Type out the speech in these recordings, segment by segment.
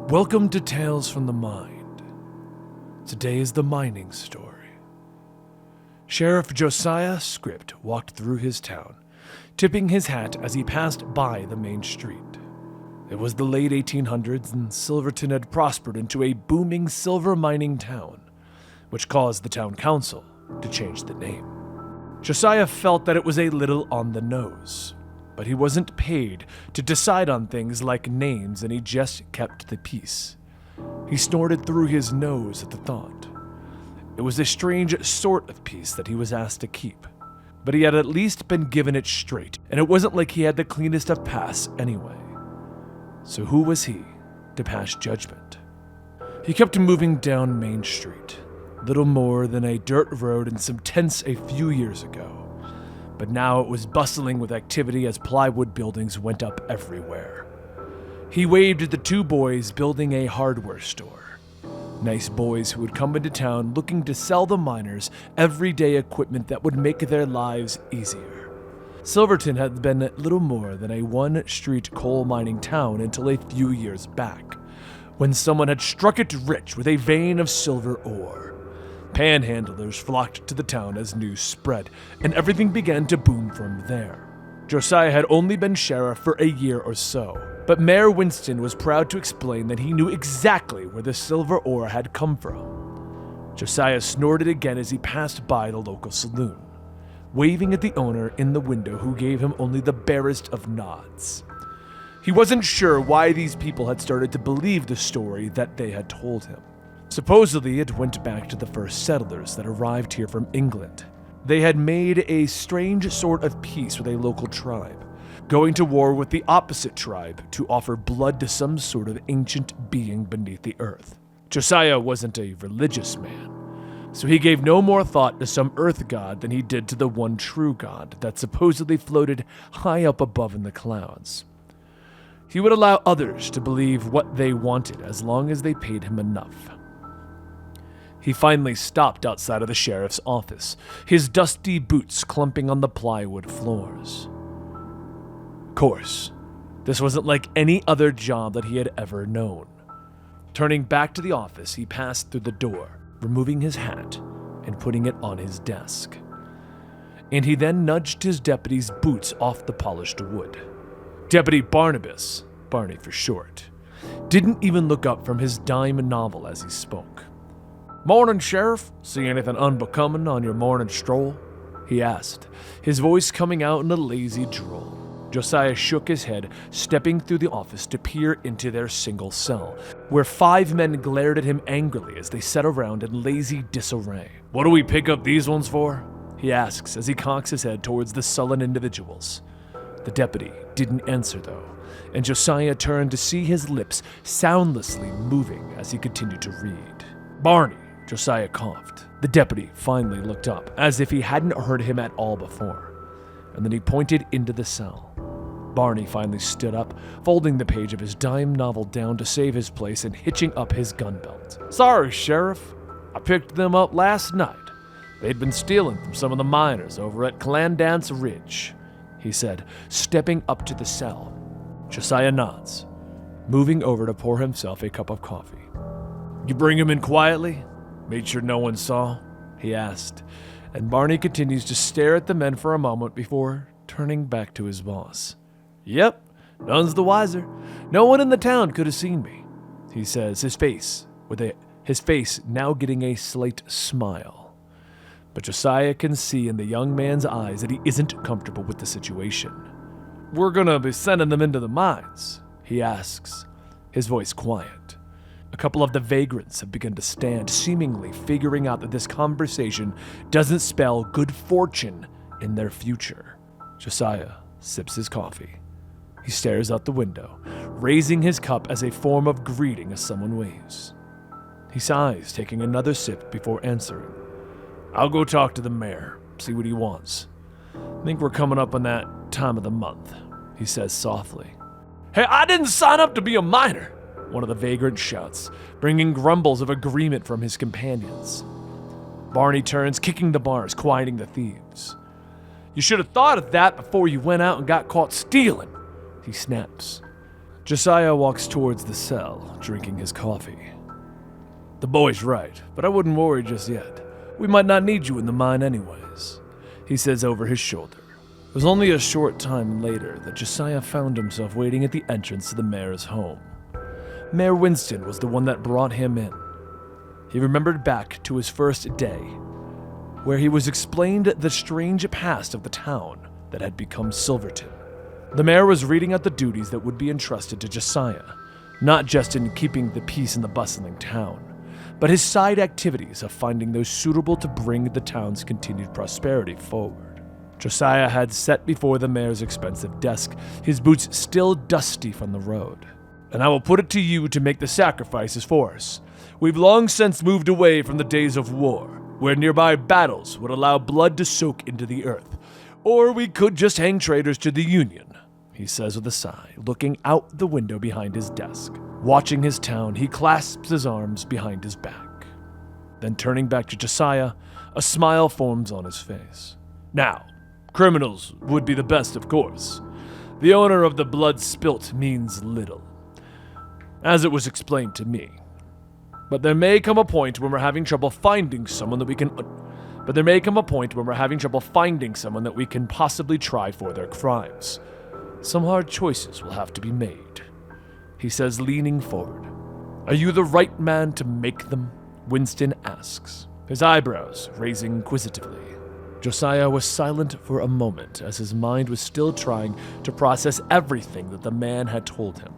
Welcome to Tales from the Mind. Today is the mining story. Sheriff Josiah Script walked through his town, tipping his hat as he passed by the main street. It was the late 1800s, and Silverton had prospered into a booming silver mining town, which caused the town council to change the name. Josiah felt that it was a little on the nose, but he wasn't paid to decide on things like names, and he just kept the peace. He snorted through his nose at the thought. It was a strange sort of peace that he was asked to keep, but he had at least been given it straight, and it wasn't like he had the cleanest of paths anyway. So who was he to pass judgment? He kept moving down Main Street, little more than a dirt road and some tents a few years ago. But now it was bustling with activity as plywood buildings went up everywhere. He waved at the two boys building a hardware store. Nice boys who would come into town looking to sell the miners everyday equipment that would make their lives easier. Silverton had been little more than a one-street coal mining town until a few years back, when someone had struck it rich with a vein of silver ore. Panhandlers flocked to the town as news spread, and everything began to boom from there. Josiah had only been sheriff for a year or so, but Mayor Winston was proud to explain that he knew exactly where the silver ore had come from. Josiah snorted again as he passed by the local saloon, waving at the owner in the window who gave him only the barest of nods. He wasn't sure why these people had started to believe the story that they had told him. Supposedly, it went back to the first settlers that arrived here from England. They had made a strange sort of peace with a local tribe, going to war with the opposite tribe to offer blood to some sort of ancient being beneath the earth. Josiah wasn't a religious man, so he gave no more thought to some earth god than he did to the one true god that supposedly floated high up above in the clouds. He would allow others to believe what they wanted as long as they paid him enough. He finally stopped outside of the sheriff's office, his dusty boots clumping on the plywood floors. Of course, this wasn't like any other job that he had ever known. Turning back to the office, he passed through the door, removing his hat and putting it on his desk. And he then nudged his deputy's boots off the polished wood. Deputy Barnabas, Barney for short, didn't even look up from his dime novel as he spoke. "Morning, Sheriff. See anything unbecoming on your morning stroll?" he asked, his voice coming out in a lazy drawl. Josiah shook his head, stepping through the office to peer into their single cell, where 5 men glared at him angrily as they sat around in lazy disarray. "What do we pick up these ones for?" he asks as he cocks his head towards the sullen individuals. The deputy didn't answer though, and Josiah turned to see his lips soundlessly moving as he continued to read. "Barney," Josiah coughed. The deputy finally looked up, as if he hadn't heard him at all before, and then he pointed into the cell. Barney finally stood up, folding the page of his dime novel down to save his place and hitching up his gun belt. "Sorry, Sheriff. I picked them up last night. They'd been stealing from some of the miners over at Clandance Ridge," he said, stepping up to the cell. Josiah nods, moving over to pour himself a cup of coffee. "You bring him in quietly? Made sure no one saw?" he asked, and Barney continues to stare at the men for a moment before turning back to his boss. "Yep, none's the wiser. No one in the town could have seen me," he says, his face now getting a slight smile. But Josiah can see in the young man's eyes that he isn't comfortable with the situation. "We're gonna be sending them into the mines?" he asks, his voice quiet. A couple of the vagrants have begun to stand, seemingly figuring out that this conversation doesn't spell good fortune in their future. Josiah sips his coffee. He stares out the window, raising his cup as a form of greeting as someone waves. He sighs, taking another sip before answering. "I'll go talk to the mayor, see what he wants. Think we're coming up on that time of the month," he says softly. "Hey, I didn't sign up to be a miner," one of the vagrants shouts, bringing grumbles of agreement from his companions. Barney turns, kicking the bars, quieting the thieves. "You should have thought of that before you went out and got caught stealing," he snaps. Josiah walks towards the cell, drinking his coffee. The boy's right, but I wouldn't worry just yet. We might not need you in the mine anyways, he says over his shoulder. It was only a short time later that Josiah found himself waiting at the entrance to the mayor's home. Mayor Winston was the one that brought him in. He remembered back to his first day, where he was explained the strange past of the town that had become Silverton. The mayor was reading out the duties that would be entrusted to Josiah, not just in keeping the peace in the bustling town, but his side activities of finding those suitable to bring the town's continued prosperity forward. Josiah had sat before the mayor's expensive desk, his boots still dusty from the road. And I will put it to you to make the sacrifices for us. We've long since moved away from the days of war, where nearby battles would allow blood to soak into the earth. Or we could just hang traitors to the Union, he says with a sigh, looking out the window behind his desk. Watching his town, he clasps his arms behind his back. Then turning back to Josiah, a smile forms on his face. Now, criminals would be the best, of course. The honor of the blood spilt means little, as it was explained to me. But there may come a point when we're having trouble finding someone that we can possibly try for their crimes. Some hard choices will have to be made, he says, leaning forward. Are you the right man to make them? Winston asks, his eyebrows raising inquisitively. Josiah was silent for a moment as his mind was still trying to process everything that the man had told him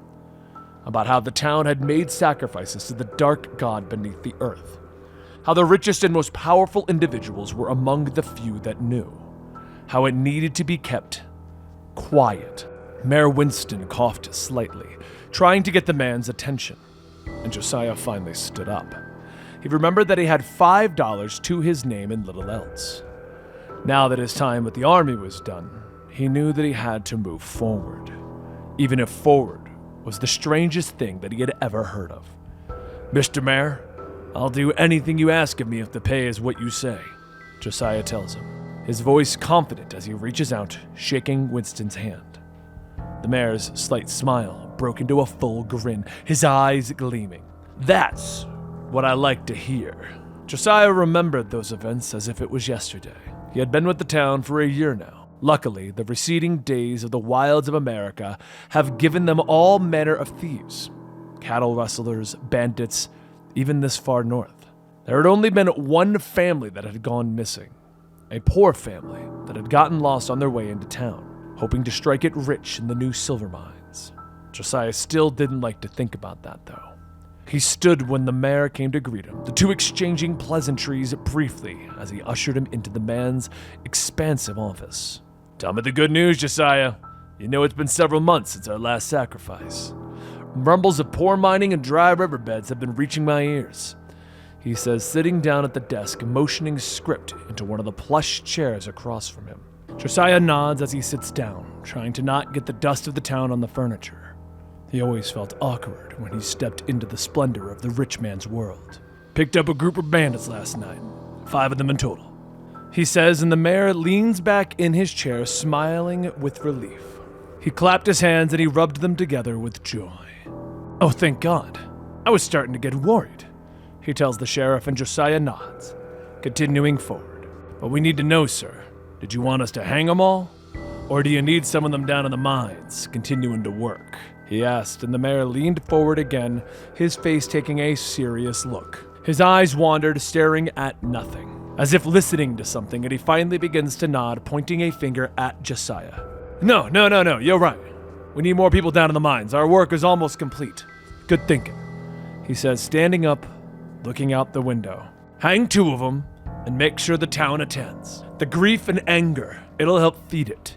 about how the town had made sacrifices to the dark god beneath the earth, how the richest and most powerful individuals were among the few that knew, how it needed to be kept quiet. Mayor Winston coughed slightly, trying to get the man's attention, and Josiah finally stood up. He remembered that he had $5 to his name and little else. Now that his time with the army was done, he knew that he had to move forward, even if forward was the strangest thing that he had ever heard of. Mr. Mayor, I'll do anything you ask of me if the pay is what you say, Josiah tells him, his voice confident as he reaches out, shaking Winston's hand. The mayor's slight smile broke into a full grin, his eyes gleaming. That's what I like to hear. Josiah remembered those events as if it was yesterday. He had been with the town for a year now. Luckily, the receding days of the wilds of America have given them all manner of thieves, cattle rustlers, bandits, even this far north. There had only been one family that had gone missing, a poor family that had gotten lost on their way into town, hoping to strike it rich in the new silver mines. Josiah still didn't like to think about that, though. He stood when the mayor came to greet him, the two exchanging pleasantries briefly as he ushered him into the man's expansive office. Tell me the good news, Josiah. You know it's been several months since our last sacrifice. Rumbles of poor mining and dry riverbeds have been reaching my ears, he says, sitting down at the desk, motioning script into one of the plush chairs across from him. Josiah nods as he sits down, trying to not get the dust of the town on the furniture. He always felt awkward when he stepped into the splendor of the rich man's world. Picked up a group of bandits last night, 5 of them in total, he says, and the mayor leans back in his chair, smiling with relief. He clapped his hands and he rubbed them together with joy. Oh, thank God. I was starting to get worried, he tells the sheriff, and Josiah nods, continuing forward. But we need to know, sir, did you want us to hang them all? Or do you need some of them down in the mines, continuing to work? He asked, and the mayor leaned forward again, his face taking a serious look. His eyes wandered, staring at nothing, as if listening to something, and he finally begins to nod, pointing a finger at Josiah. No, you're right. We need more people down in the mines. Our work is almost complete. Good thinking, he says, standing up, looking out the window. Hang 2 of them, and make sure the town attends. The grief and anger, it'll help feed it.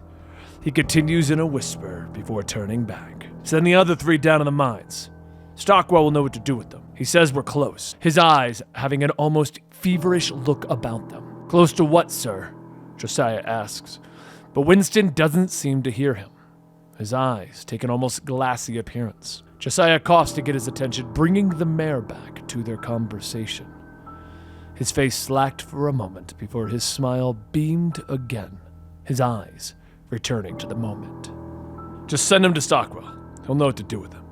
He continues in a whisper before turning back. Send the other 3 down in the mines. Stockwell will know what to do with them. He says we're close, his eyes having an almost feverish look about them. Close to what, sir? Josiah asks, but Winston doesn't seem to hear him. His eyes take an almost glassy appearance. Josiah coughs to get his attention, bringing the mayor back to their conversation. His face slacked for a moment before his smile beamed again, his eyes returning to the moment. Just send him to Stockwell. He'll know what to do with him.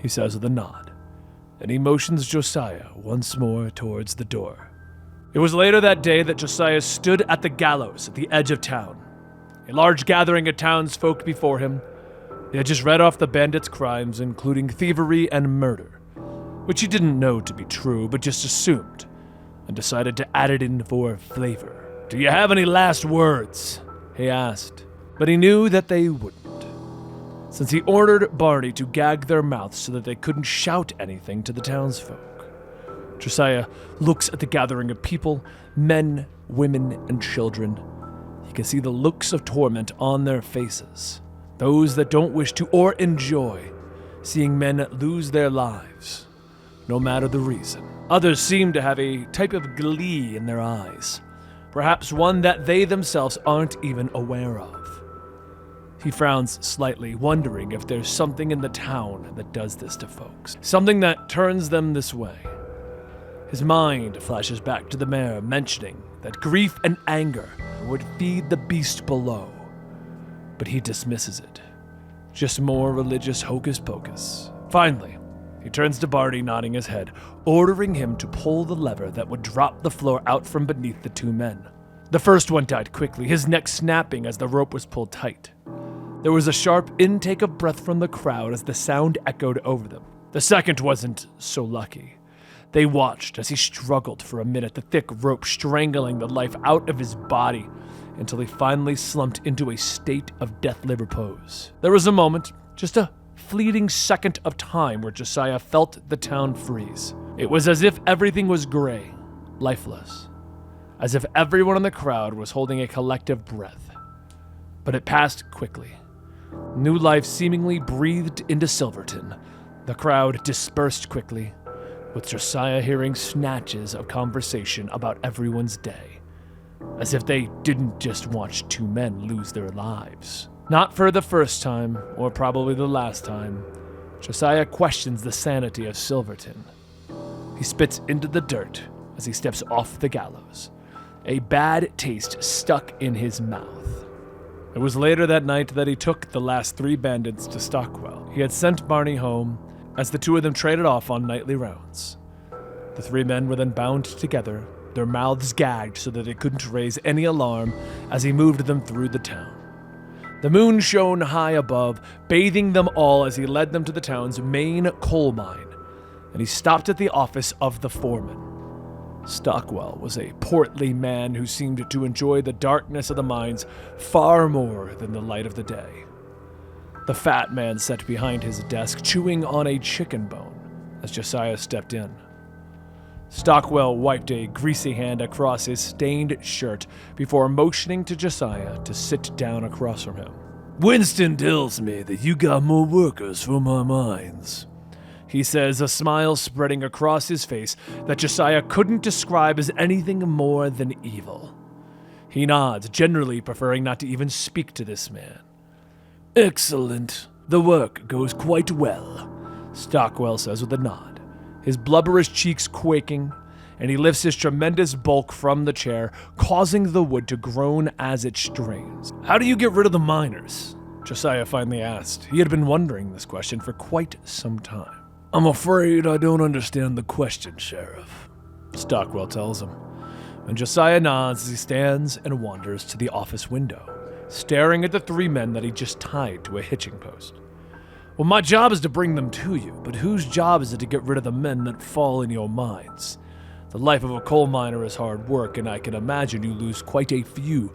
he says with a nod, and he motions Josiah once more towards the door. It was later that day that Josiah stood at the gallows at the edge of town. A large gathering of townsfolk before him. He had just read off the bandits' crimes, including thievery and murder, which he didn't know to be true, but just assumed, and decided to add it in for flavor. "Do you have any last words?" he asked, but he knew that they wouldn't, since he ordered Barney to gag their mouths so that they couldn't shout anything to the townsfolk. Josiah looks at the gathering of people, men, women, and children. He can see the looks of torment on their faces, those that don't wish to or enjoy seeing men lose their lives, no matter the reason. Others seem to have a type of glee in their eyes, perhaps one that they themselves aren't even aware of. He frowns slightly, wondering if there's something in the town that does this to folks, something that turns them this way. His mind flashes back to the mayor mentioning that grief and anger would feed the beast below, but he dismisses it. Just more religious hocus pocus. Finally, he turns to Barney, nodding his head, ordering him to pull the lever that would drop the floor out from beneath the two men. The first one died quickly, his neck snapping as the rope was pulled tight. There was a sharp intake of breath from the crowd as the sound echoed over them. The second wasn't so lucky. They watched as he struggled for a minute, the thick rope strangling the life out of his body until he finally slumped into a state of deathly repose. There was a moment, just a fleeting second of time, where Josiah felt the town freeze. It was as if everything was gray, lifeless, as if everyone in the crowd was holding a collective breath. But it passed quickly. New life seemingly breathed into Silverton. The crowd dispersed quickly, with Josiah hearing snatches of conversation about everyone's day, as if they didn't just watch two men lose their lives. Not for the first time, or probably the last time, Josiah questions the sanity of Silverton. He spits into the dirt as he steps off the gallows, a bad taste stuck in his mouth. It was later that night that he took the last three bandits to Stockwell. He had sent Barney home, as the two of them traded off on nightly rounds. The three men were then bound together, their mouths gagged so that they couldn't raise any alarm as he moved them through the town. The moon shone high above, bathing them all as he led them to the town's main coal mine, and he stopped at the office of the foreman. Stockwell was a portly man who seemed to enjoy the darkness of the mines far more than the light of the day. The fat man sat behind his desk, chewing on a chicken bone, as Josiah stepped in. Stockwell wiped a greasy hand across his stained shirt before motioning to Josiah to sit down across from him. "Winston tells me that you got more workers for my mines," he says, a smile spreading across his face that Josiah couldn't describe as anything more than evil. He nods, generally preferring not to even speak to this man. "Excellent. The work goes quite well," Stockwell says with a nod, his blubberous cheeks quaking, and he lifts his tremendous bulk from the chair, causing the wood to groan as it strains. "How do you get rid of the miners?" Josiah finally asked. He had been wondering this question for quite some time. "I'm afraid I don't understand the question, Sheriff," Stockwell tells him, and Josiah nods as he stands and wanders to the office window, staring at the three men that he just tied to a hitching post. "Well, my job is to bring them to you, but whose job is it to get rid of the men that fall in your mines? The life of a coal miner is hard work, and I can imagine you lose quite a few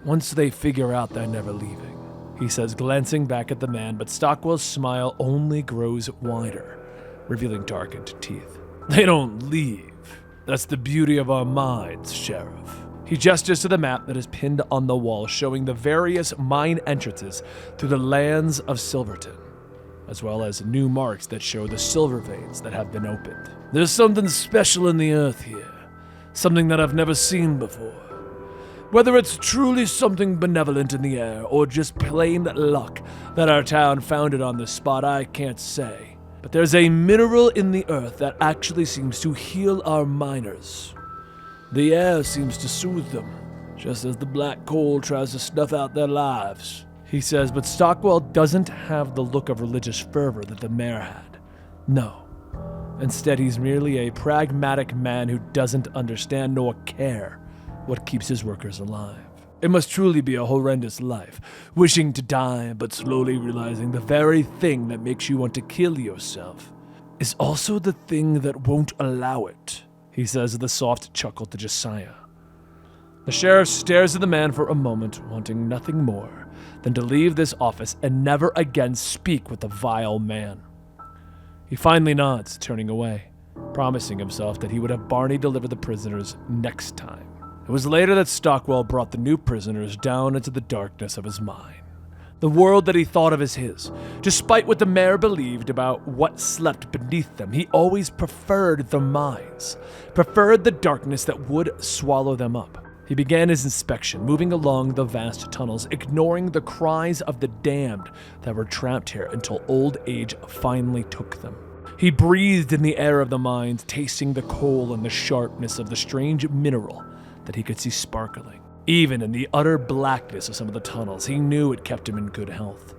once they figure out they're never leaving," he says, glancing back at the man, but Stockwell's smile only grows wider, revealing darkened teeth. "They don't leave. That's the beauty of our mines, Sheriff." He gestures to the map that is pinned on the wall, showing the various mine entrances through the lands of Silverton, as well as new marks that show the silver veins that have been opened. "There's something special in the earth here, something that I've never seen before. Whether it's truly something benevolent in the air or just plain luck that our town found it on this spot, I can't say. But there's a mineral in the earth that actually seems to heal our miners. The air seems to soothe them, just as the black coal tries to snuff out their lives," he says, but Stockwell doesn't have the look of religious fervor that the mayor had. No. Instead, he's merely a pragmatic man who doesn't understand nor care what keeps his workers alive. It must truly be a horrendous life, wishing to die but slowly realizing the very thing that makes you want to kill yourself is also the thing that won't allow it, he says with a soft chuckle to Josiah. The sheriff stares at the man for a moment, wanting nothing more than to leave this office and never again speak with the vile man. He finally nods, turning away, promising himself that he would have Barney deliver the prisoners next time. It was later that Stockwell brought the new prisoners down into the darkness of his mind. The world that he thought of as his. Despite what the mayor believed about what slept beneath them, he always preferred their minds, preferred the darkness that would swallow them up. He began his inspection, moving along the vast tunnels, ignoring the cries of the damned that were trapped here until old age finally took them. He breathed in the air of the mines, tasting the coal and the sharpness of the strange mineral that he could see sparkling. Even in the utter blackness of some of the tunnels, he knew it kept him in good health,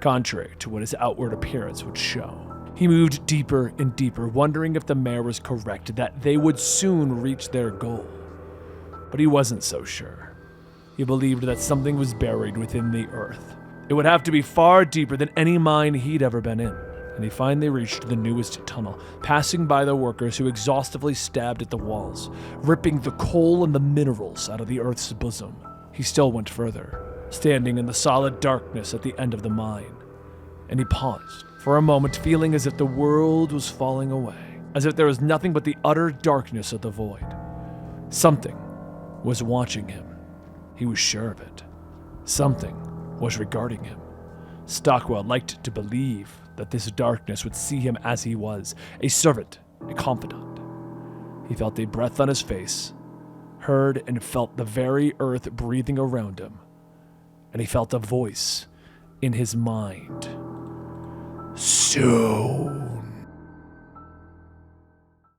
contrary to what his outward appearance would show. He moved deeper and deeper, wondering if the mayor was correct, that they would soon reach their goal. But he wasn't so sure. He believed that something was buried within the earth. It would have to be far deeper than any mine he'd ever been in. And he finally reached the newest tunnel, passing by the workers who exhaustively stabbed at the walls, ripping the coal and the minerals out of the earth's bosom. He still went further, standing in the solid darkness at the end of the mine. And he paused, for a moment feeling as if the world was falling away, as if there was nothing but the utter darkness of the void. Something was watching him. He was sure of it. Something was regarding him. Stockwell liked to believe that this darkness would see him as he was, a servant, a confidant. He felt a breath on his face, heard and felt the very earth breathing around him, and he felt a voice in his mind. So